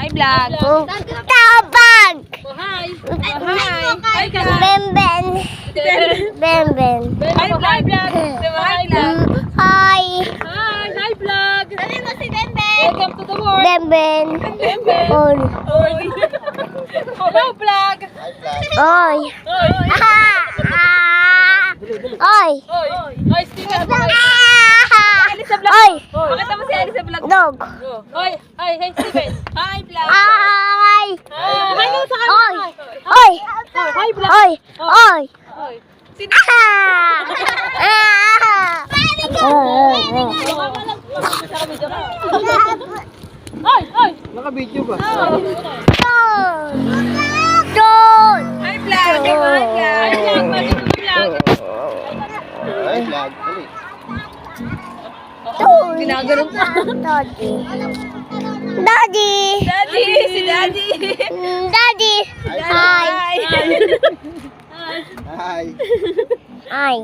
Hi, vlog. Tabag! Oh, hi. Hi, Ben. Ben. Hi, vlog. Hi, vlog. Hi. Hi, vlog. Sabi mo si Ben. Welcome to the world. Ben. Ben. Oy. Hello, vlog. Oy. Oy. Hi, Steven. Ali sa vlog. Oy. Pakita mo si Ali sa vlog. Dog. Hi, hey, Steven. Hi, vlog. Hi. Hi, no, sa Oy. kamera. Oy. Hi, vlog. Oy. Oy. Hi. Sino? Hi. Naka-video ba? Don. Hi, vlog. Hi, vlog. Hi, vlog. Mali ko vlog. Ay, vlog. Dali. Don. Ginaganon pa. Daddy. Daddy. Daddy, si Daddy. Daddy. Hi. Hi. Hi.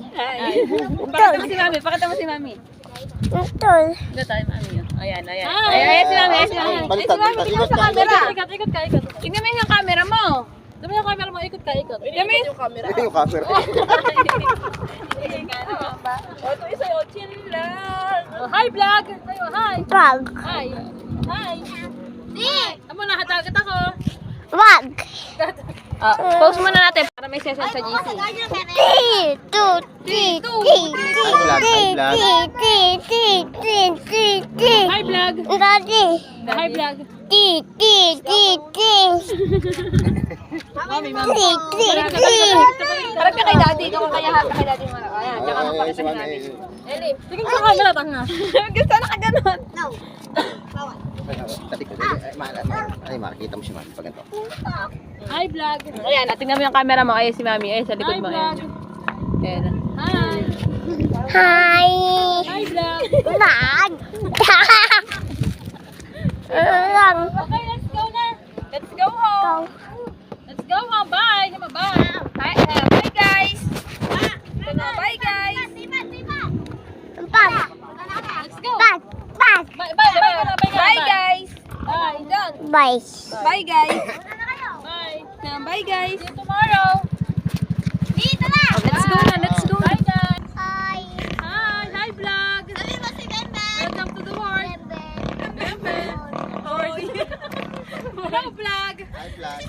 Pakita mo si Mami. Pakita mo si Mami. Don. Ito tayo, Mami. Ayan. Ayan si Mami. Ayan si Mami. Baliktad, Ayan si Mami. Tingnan mo sa baliktad. camera. Ikot. Tingnan mo yung camera mo. Tingnan mo yung camera mo. Ikot. Tingnan mo yung camera. Ito yung camera. Ito isa yung chin lang. Hi, vlog. Sayo, hi. Wag. Hi. Amo na, hatagat ako. Wag. Pause muna natin para may session sa GC. Hi, vlog. Daddy. Hi, vlog. Mami. Harap ka kay daddy. Ikaw kaya harap kay daddy. Ayan, tsaka Ay, si Mami. Eli, tingin sa camera, tanga. Gusto na ka ganun. Ay, makikita mo si Mami pag ganito. Hi, vlog. Ayan, tingnan mo yung camera mo. Ayan si Mami. Ayan sa likod mo. Ayan. Ayan. Hi. Hi. Hi, vlog. Wag. Okay, let's go na. Let's go home. Let's go home. Bye. Bye. Hi, bye guys. Bye guys. Let's go. Bye guys. Bye. Done. Bye. Bye guys. Bye. Bye guys. See you tomorrow. Let's go na. Let's go. Bye guys. Hi. Hi vlog. Welcome to the world. Hello vlog. Hi, vlog.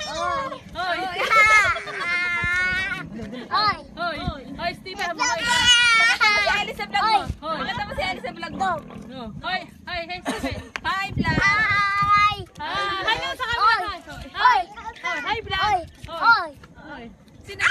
Hoy. Hoy, Steven. Pakita mo si Ali sa vlog mo. Pakita mo si Ali sa vlog mo. Hoy, hey Steven. Hi vlog. Hi. Hi no sa camera. Hi vlog. Hoy. Sino?